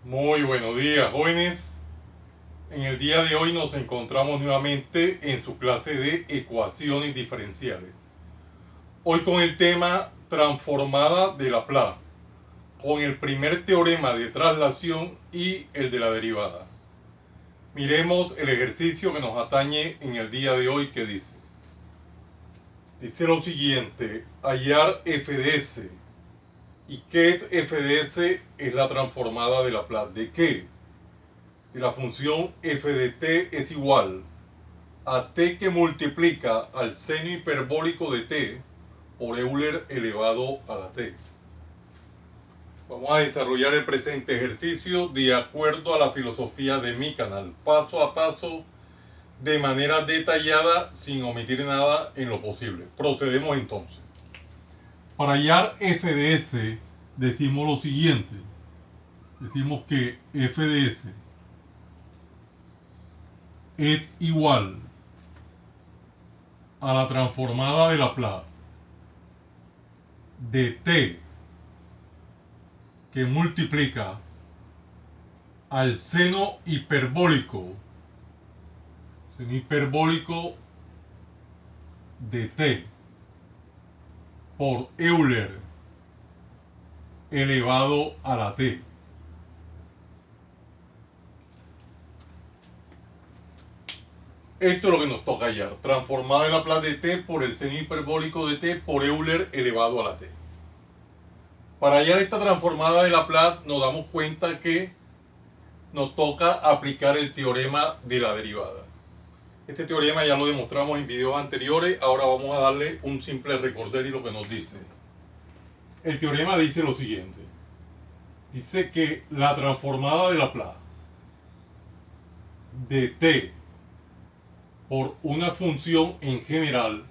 Muy buenos días, jóvenes. En el día de hoy nos encontramos nuevamente en su clase de ecuaciones diferenciales. Hoy con el tema transformada de Laplace, con el primer teorema de traslación y el de la derivada. Miremos el ejercicio que nos atañe en el día de hoy que dice. Dice lo siguiente, hallar f de s. ¿Y qué es f de s? Es la transformada de Laplace. ¿De qué? De la función f de t es igual a t que multiplica al seno hiperbólico de t por Euler elevado a la t. Vamos a desarrollar el presente ejercicio de acuerdo a la filosofía de mi canal, paso a paso, de manera detallada, sin omitir nada en lo posible. Procedemos entonces. Para hallar f de s, decimos lo siguiente. Decimos que f de s es igual a la transformada de Laplace de t que multiplica al seno hiperbólico de t por Euler elevado a la t. Esto es lo que nos toca hallar. Transformada de Laplace de t por el seno hiperbólico de t por Euler elevado a la t. Para hallar esta transformada de Laplace nos damos cuenta que nos toca aplicar el teorema de la derivada. Este teorema ya lo demostramos en videos anteriores, ahora vamos a darle un simple recorder y lo que nos dice. El teorema dice lo siguiente. Dice que la transformada de Laplace de t por una función en general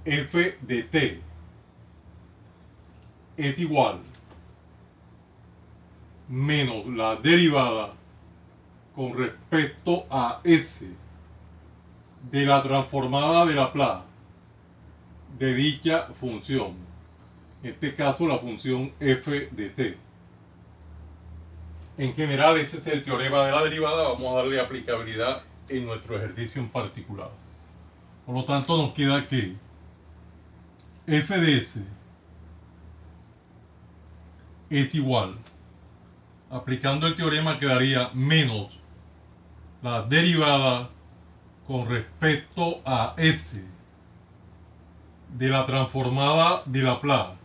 f de t es igual menos la derivada con respecto a s de la transformada de Laplace de dicha función, en este caso la función f de t. En general, ese es el teorema de la derivada. Vamos a darle aplicabilidad en nuestro ejercicio en particular. Por lo tanto, nos queda que f de s es igual, aplicando el teorema quedaría menos la derivada con respecto a s de la transformada de Laplace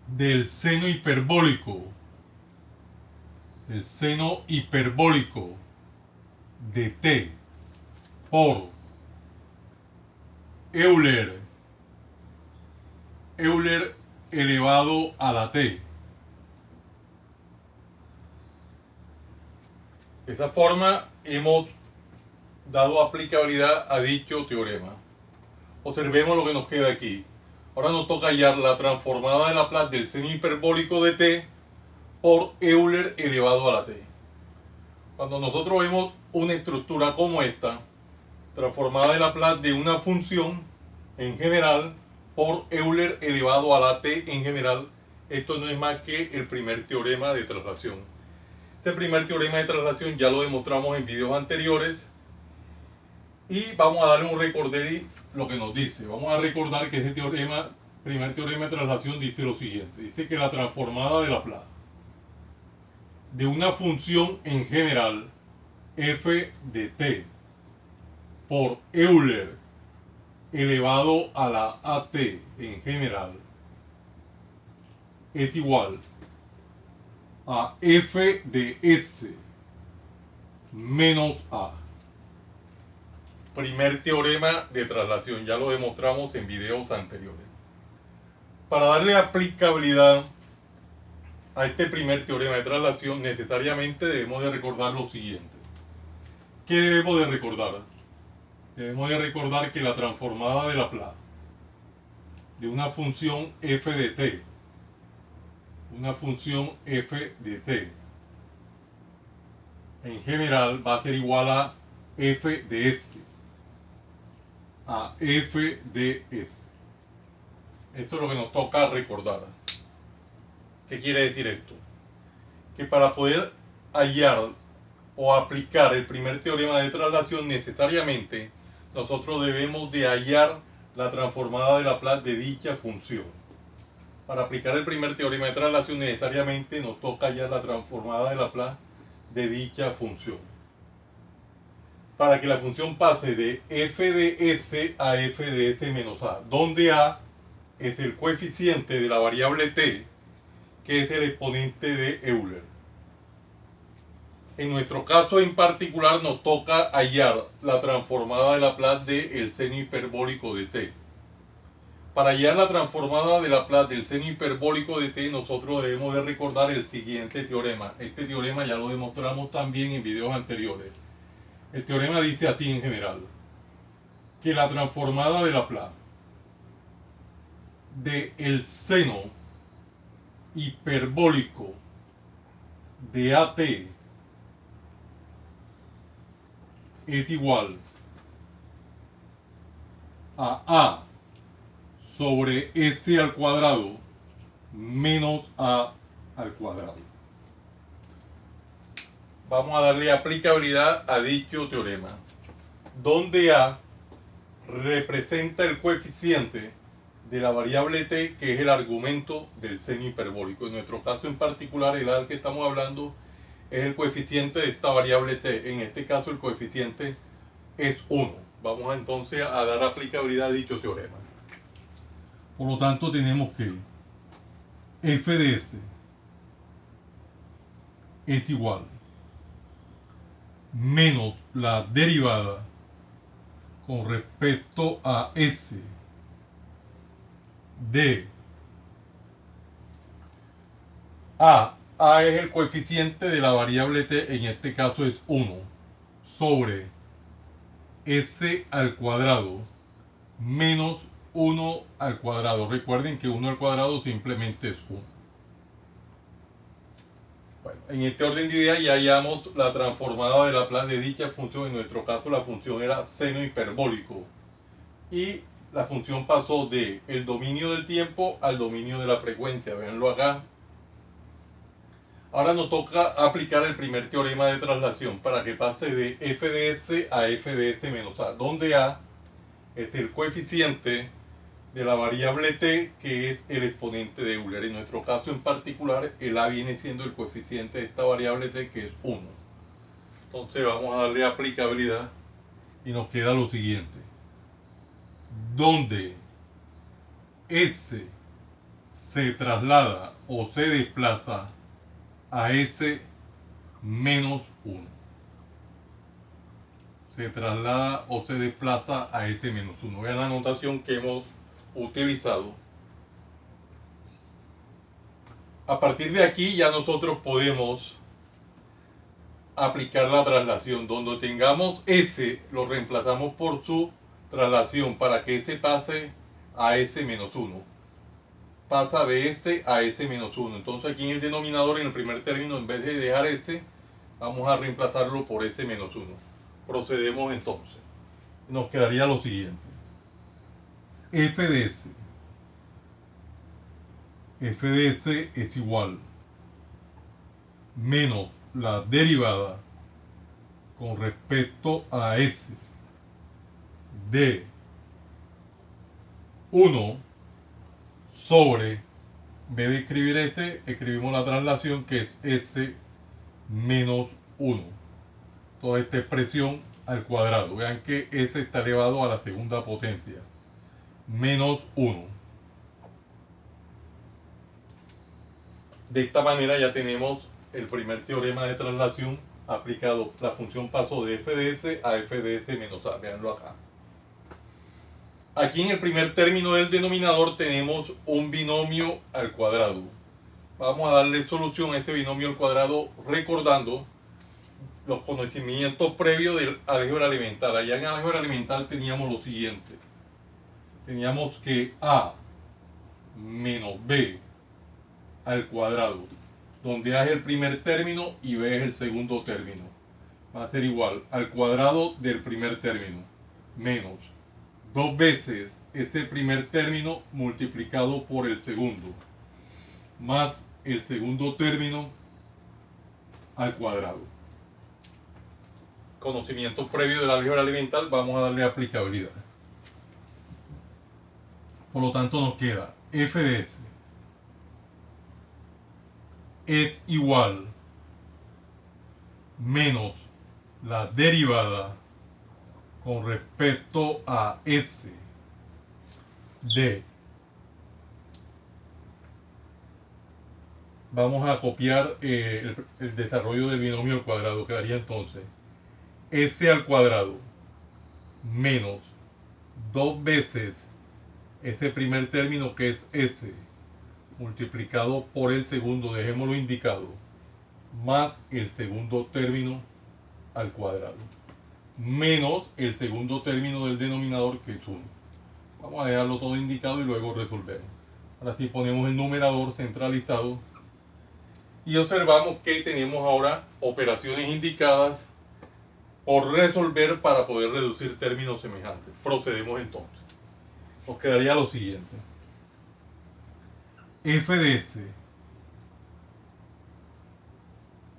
del seno hiperbólico de t por Euler elevado a la t. De esa forma hemos dado aplicabilidad a dicho teorema. Observemos lo que nos queda aquí. Ahora nos toca hallar la transformada de Laplace del seno hiperbólico de t por Euler elevado a la t. Cuando nosotros vemos una estructura como esta, transformada de Laplace de una función en general por Euler elevado a la t en general, esto no es más que el primer teorema de traslación. Este primer teorema de traslación ya lo demostramos en videos anteriores y vamos a darle un recorder lo que nos dice. Vamos a recordar que este teorema, primer teorema de traslación, dice lo siguiente. Dice que la transformada de Laplace de una función en general f de t por Euler elevado a la at en general es igual a f de s menos a. Primer teorema de traslación, ya lo demostramos en videos anteriores. Para darle aplicabilidad a este primer teorema de traslación, necesariamente debemos de recordar lo siguiente. ¿Qué debemos de recordar? Debemos de recordar que la transformada de Laplace de una función f de t, en general va a ser igual a f de s, Esto es lo que nos toca recordar. ¿Qué quiere decir esto? que para poder hallar o aplicar el primer teorema de traslación necesariamente nosotros debemos de hallar la transformada de Laplace de dicha función. Para aplicar el primer teorema de traslación necesariamente nos toca hallar la transformada de Laplace de dicha función. Para que la función pase de f de s a f de s menos a, donde a es el coeficiente de la variable t, que es el exponente de Euler. En nuestro caso en particular nos toca hallar la transformada de Laplace del seno hiperbólico de t. Para hallar la transformada de Laplace del seno hiperbólico de t, nosotros debemos de recordar el siguiente teorema. Este teorema ya lo demostramos también en videos anteriores. El teorema dice así en general, que la transformada de Laplace del seno hiperbólico de AT es igual a sobre S al cuadrado menos A al cuadrado. Vamos a darle aplicabilidad a dicho teorema, donde A representa el coeficiente de la variable t, que es el argumento del seno hiperbólico. En nuestro caso en particular, el A del que estamos hablando es el coeficiente de esta variable t. En este caso el coeficiente es 1. Vamos entonces a dar aplicabilidad a dicho teorema. Por lo tanto tenemos que f de s es igual menos la derivada con respecto a s de A es el coeficiente de la variable t, en este caso es 1, sobre S al cuadrado menos 1 al cuadrado. Recuerden que 1 al cuadrado simplemente es 1. Bueno, en este orden de ideas ya hallamos la transformada de Laplace de dicha función. En nuestro caso la función era seno hiperbólico. Y la función pasó de el dominio del tiempo al dominio de la frecuencia. Véanlo acá. Ahora nos toca aplicar el primer teorema de traslación para que pase de f de s a f de s menos a, donde a es el coeficiente de la variable t, que es el exponente de Euler. En nuestro caso en particular, el a viene siendo el coeficiente de esta variable t, que es 1. Entonces vamos a darle aplicabilidad y nos queda lo siguiente, donde s se traslada o se desplaza a s menos 1. Se traslada o se desplaza a s menos 1. Vean la notación que hemos utilizado. A partir de aquí ya nosotros podemos aplicar la traslación. Donde tengamos s, lo reemplazamos por su traslación para que s pase a s menos 1. Pasa de s a s menos 1. Entonces aquí en el denominador, en el primer término, en vez de dejar s, vamos a reemplazarlo por s menos 1. Procedemos entonces. Nos quedaría lo siguiente. F de s es igual menos la derivada con respecto a s de 1 sobre, en vez de escribir s, escribimos la traslación, que es s menos 1. Toda esta expresión al cuadrado. Vean que s está elevado a la segunda potencia. Menos 1. De esta manera ya tenemos el primer teorema de traslación aplicado. La función pasó de f de s a f de s menos a. Veanlo acá. Aquí en el primer término del denominador tenemos un binomio al cuadrado. Vamos a darle solución a este binomio al cuadrado recordando los conocimientos previos del álgebra elemental. Allá en álgebra elemental teníamos lo siguiente. Teníamos que a menos b al cuadrado, donde a es el primer término y b es el segundo término, va a ser igual al cuadrado del primer término menos 2 veces ese primer término multiplicado por el segundo, más el segundo término al cuadrado. Conocimiento previo del álgebra elemental, vamos a darle aplicabilidad. Por lo tanto nos queda f de s es igual menos la derivada con respecto a s de, vamos a copiar el desarrollo del binomio al cuadrado, quedaría entonces s al cuadrado menos 2 veces ese primer término que es s multiplicado por el segundo, dejémoslo indicado, más el segundo término al cuadrado, menos el segundo término del denominador que es 1. Vamos a dejarlo todo indicado y luego resolver. Ahora sí ponemos el numerador centralizado y observamos que tenemos ahora operaciones indicadas por resolver para poder reducir términos semejantes. Procedemos entonces. Nos quedaría lo siguiente. F de s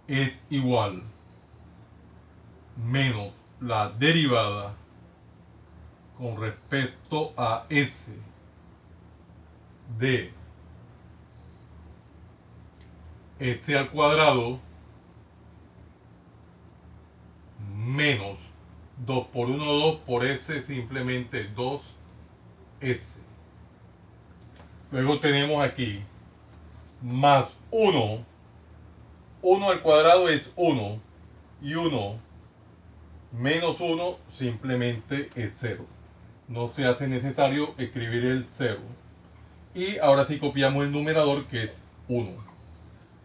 es igual menos la derivada con respecto a s de s al cuadrado menos 2 por 1, 2 por s, simplemente 2s. Luego tenemos aquí más 1. 1 al cuadrado es 1 y 1 menos 1 simplemente es 0. No se hace necesario escribir el 0. Y ahora sí copiamos el numerador que es 1.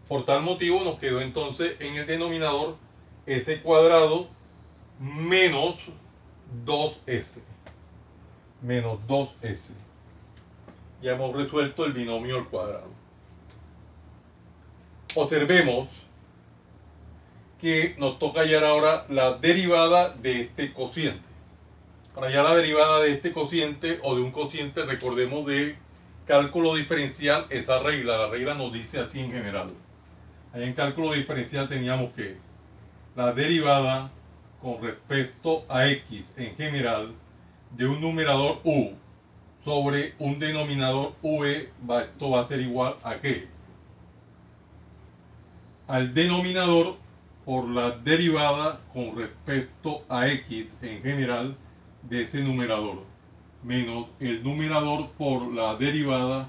Por tal motivo nos quedó entonces en el denominador s cuadrado menos 2s. Menos 2s. Ya hemos resuelto el binomio al cuadrado. Observemos que nos toca hallar ahora la derivada de este cociente. Para hallar la derivada de este cociente o de un cociente, recordemos de cálculo diferencial esa regla. La regla nos dice así en general. Ahí en cálculo diferencial teníamos que la derivada con respecto a x en general de un numerador u sobre un denominador v, esto va a ser igual a ¿qué? Al denominador por la derivada con respecto a x en general de ese numerador, menos el numerador por la derivada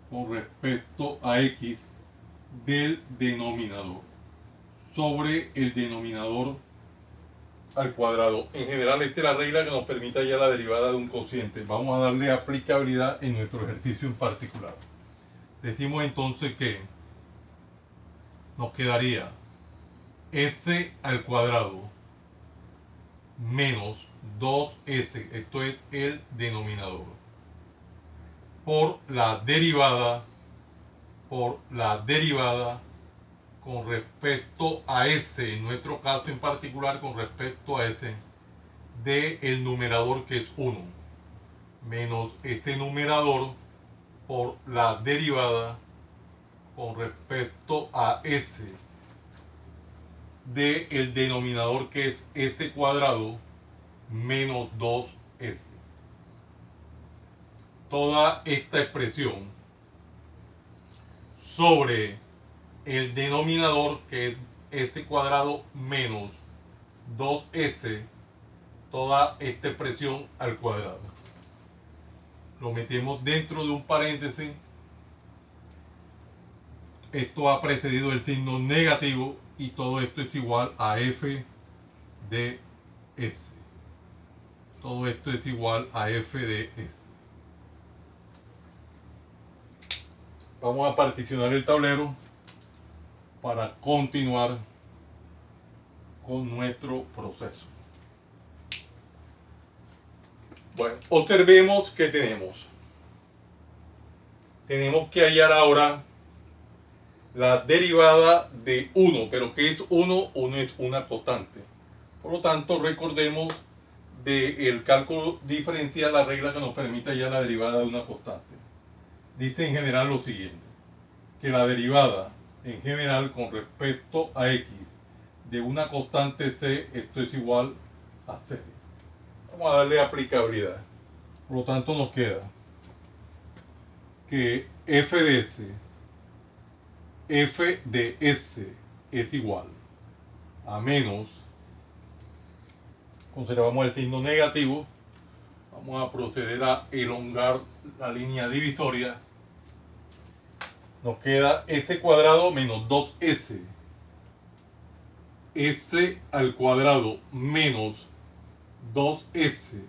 con respecto a x del denominador sobre el denominador al cuadrado. En general, esta es la regla que nos permite hallar la derivada de un cociente. Vamos a darle aplicabilidad en nuestro ejercicio en particular. Decimos entonces que nos quedaría s al cuadrado menos 2s, esto es el denominador, por la derivada con respecto a s, en nuestro caso en particular con respecto a s de el numerador que es 1, menos ese numerador por la derivada con respecto a s de el denominador que es s cuadrado menos 2s. Toda esta expresión sobre el denominador que es s cuadrado menos 2s, toda esta expresión al cuadrado. Lo metemos dentro de un paréntesis. Esto ha precedido el signo negativo y todo esto es igual a f de s. Todo esto es igual a f de s. Vamos a particionar el tablero para continuar con nuestro proceso. Bueno, observemos que tenemos que hallar ahora la derivada de 1, pero ¿qué es 1? 1 es una constante. Por lo tanto, recordemos del cálculo diferencial la regla que nos permite hallar la derivada de una constante. Dice en general lo siguiente, que la derivada en general con respecto a x de una constante c, esto es igual a 0. Vamos a darle aplicabilidad. Por lo tanto nos queda que f de s es igual a menos, conservamos el signo negativo, vamos a proceder a elongar la línea divisoria, nos queda s cuadrado menos 2s, s al cuadrado menos 2s,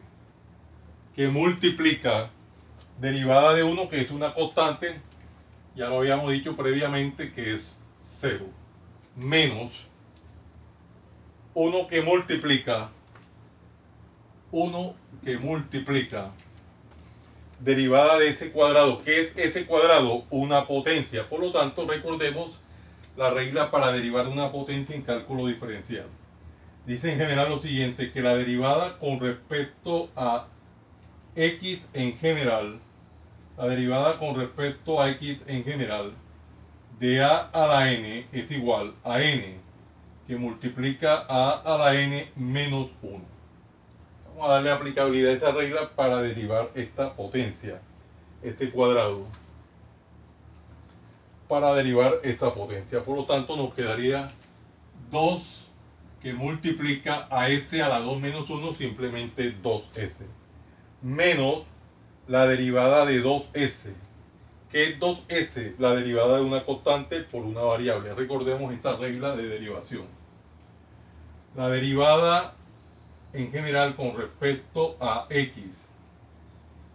que multiplica derivada de 1, que es una constante, ya lo habíamos dicho previamente, que es 0, menos 1 que multiplica derivada de s cuadrado. ¿Qué es s cuadrado? Una potencia. Por lo tanto, recordemos la regla para derivar una potencia en cálculo diferencial. Dice en general lo siguiente, que la derivada con respecto a x en general, de a a la n es igual a n, que multiplica a la n menos 1. Vamos a darle aplicabilidad a esa regla para derivar esta potencia, este cuadrado, para derivar esta potencia. Por lo tanto, nos quedaría 2 que multiplica a s a la 2 menos 1, simplemente 2s, menos la derivada de 2s. ¿Qué es 2s? La derivada de una constante por una variable. Recordemos esta regla de derivación. La derivada en general con respecto a x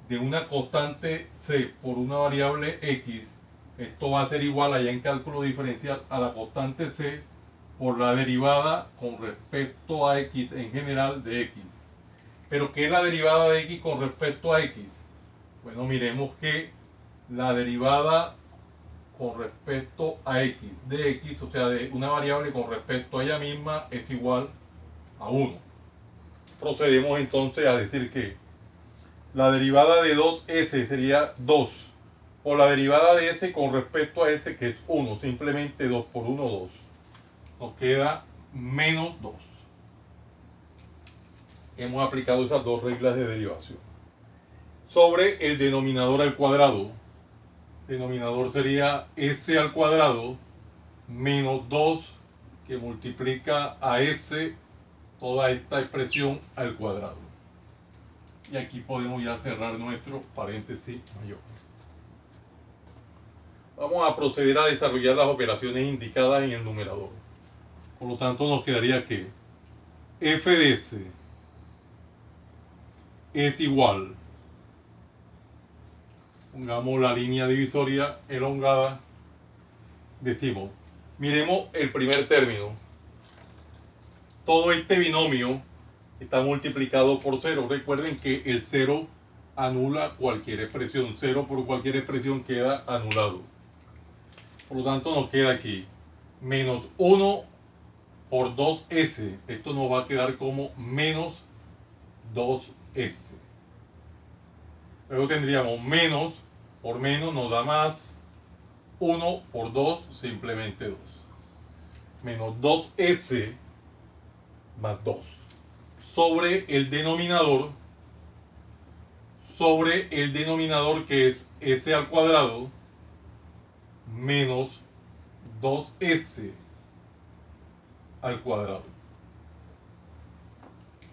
de una constante c por una variable x, esto va a ser igual allá en cálculo diferencial a la constante c por la derivada con respecto a x en general de x. ¿Pero qué es la derivada de x con respecto a x? Bueno, miremos que la derivada con respecto a x de x, o sea, de una variable con respecto a ella misma, es igual a 1. Procedemos entonces a decir que la derivada de 2s sería 2 por la derivada de s con respecto a s, que es 1, simplemente 2 por 1, 2. Nos queda menos 2. Hemos aplicado esas dos reglas de derivación. Sobre el denominador al cuadrado, denominador sería s al cuadrado menos 2 que multiplica a s toda esta expresión al cuadrado. Y aquí podemos ya cerrar nuestro paréntesis mayor. Vamos a proceder a desarrollar las operaciones indicadas en el numerador. Por lo tanto, nos quedaría que f de s es igual, pongamos la línea divisoria elongada, decimos, miremos el primer término. Todo este binomio está multiplicado por 0. Recuerden que el 0 anula cualquier expresión. 0 por cualquier expresión queda anulado. Por lo tanto, nos queda aquí menos 1 por 2s. Esto nos va a quedar como menos 2s. Luego tendríamos menos por menos nos da más. 1 por 2, simplemente 2. Menos 2s más 2. Sobre el denominador que es s al cuadrado menos 2s al cuadrado.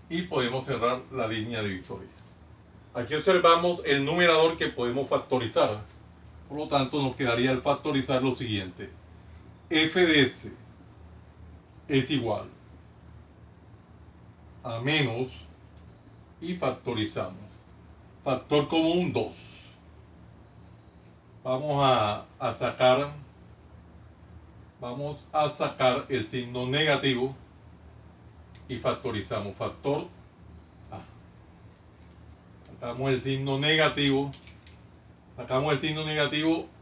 Y podemos cerrar la línea divisoria. Aquí observamos el numerador que podemos factorizar. Por lo tanto, nos quedaría al factorizar lo siguiente. F de s es igual a menos, y factorizamos. Factor común 2. Vamos a sacar el signo negativo y factorizamos. Factor a. Sacamos el signo negativo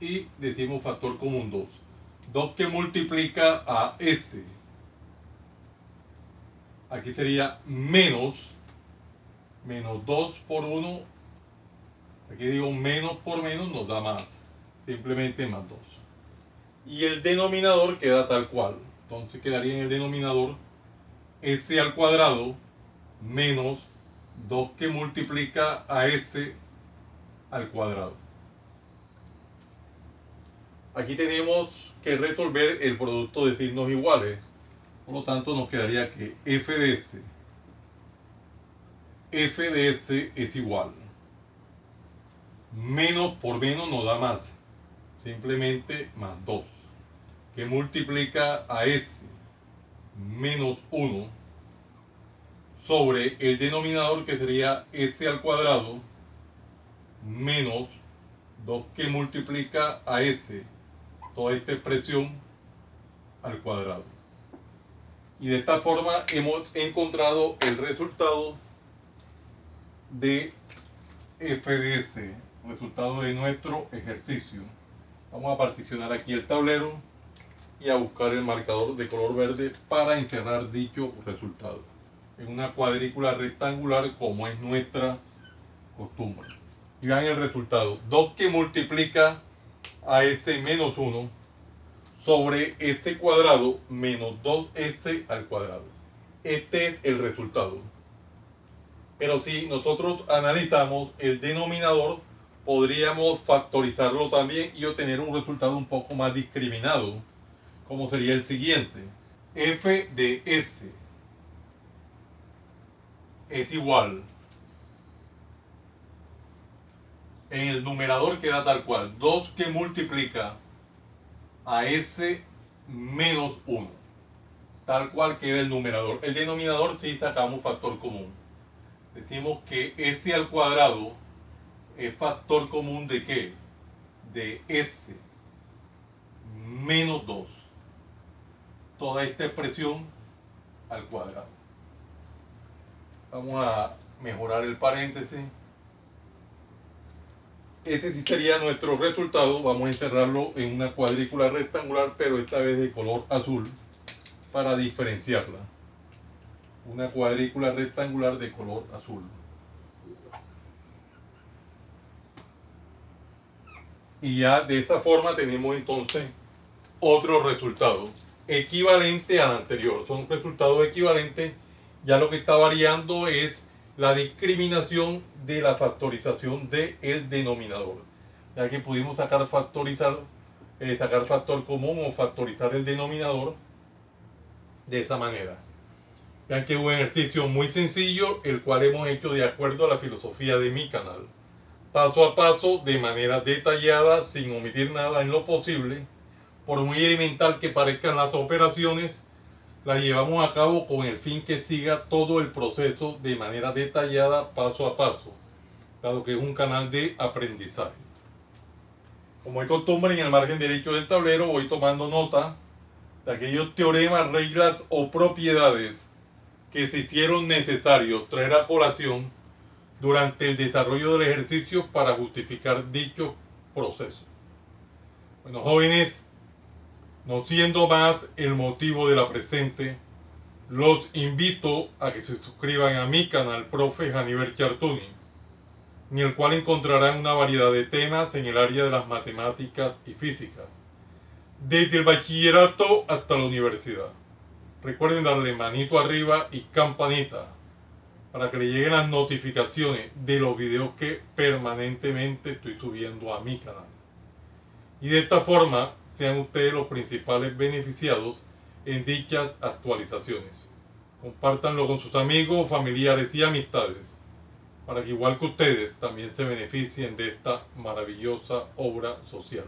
y decimos factor común 2. 2 que multiplica a s. Aquí sería menos 2 por 1. Aquí digo menos por menos nos da más. Simplemente más 2. Y el denominador queda tal cual. Entonces quedaría en el denominador S al cuadrado menos 2 que multiplica a S al cuadrado. Aquí tenemos que resolver el producto de signos iguales. Por lo tanto, nos quedaría que f de S es igual. Menos por menos nos da más. Simplemente más 2. Que multiplica a S menos 1 sobre el denominador, que sería S al cuadrado menos 2 que multiplica a S, toda esta expresión, al cuadrado. Y de esta forma hemos encontrado el resultado de f de S, resultado de nuestro ejercicio. Vamos a particionar aquí el tablero y a buscar el marcador de color verde para encerrar dicho resultado en una cuadrícula rectangular, como es nuestra costumbre. Y vean el resultado: 2 que multiplica a S menos 1 sobre S cuadrado menos 2S al cuadrado. Este es el resultado. Pero si nosotros analizamos el denominador, podríamos factorizarlo también y obtener un resultado un poco más discriminado, como sería el siguiente: f de S es igual, en el numerador queda tal cual, 2 que multiplica a S menos 1, tal cual queda el numerador. El denominador sí sacamos factor común. Decimos que S al cuadrado es factor común ¿de qué? De S menos 2. Toda esta expresión al cuadrado. Vamos a mejorar el paréntesis. Ese sí sería nuestro resultado. Vamos a encerrarlo en una cuadrícula rectangular, pero esta vez de color azul, para diferenciarla. Una cuadrícula rectangular de color azul. Y ya de esta forma tenemos entonces otro resultado equivalente al anterior. Son resultados equivalentes. Ya lo que está variando es la discriminación de la factorización del denominador, ya que pudimos sacar factor común o factorizar el denominador de esa manera. Vean que es un ejercicio muy sencillo, el cual hemos hecho de acuerdo a la filosofía de mi canal, paso a paso, de manera detallada, sin omitir nada en lo posible. Por muy elemental que parezcan las operaciones, las llevamos a cabo con el fin que siga todo el proceso de manera detallada, paso a paso, dado que es un canal de aprendizaje. Como es costumbre, en el margen derecho del tablero voy tomando nota de aquellos teoremas, reglas o propiedades que se hicieron necesarios traer a colación durante el desarrollo del ejercicio para justificar dicho proceso. Bueno, jóvenes, no siendo más el motivo de la presente, los invito a que se suscriban a mi canal Profe Janiver Chartuni, en el cual encontrarán una variedad de temas en el área de las matemáticas y física, desde el bachillerato hasta la universidad. Recuerden darle manito arriba y campanita para que le lleguen las notificaciones de los videos que permanentemente estoy subiendo a mi canal. Y de esta forma sean ustedes los principales beneficiados en dichas actualizaciones. Compártanlo con sus amigos, familiares y amistades, para que igual que ustedes también se beneficien de esta maravillosa obra social.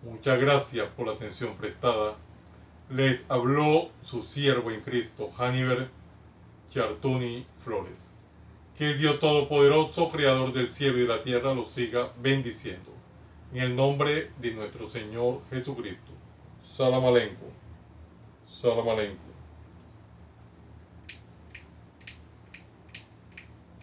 Muchas gracias por la atención prestada. Les habló su siervo en Cristo, Janiver Chartuni Flores. Que el Dios Todopoderoso, Creador del cielo y de la tierra, los siga bendiciendo. En el nombre de nuestro Señor Jesucristo. Salam aleikum. Salam aleikum.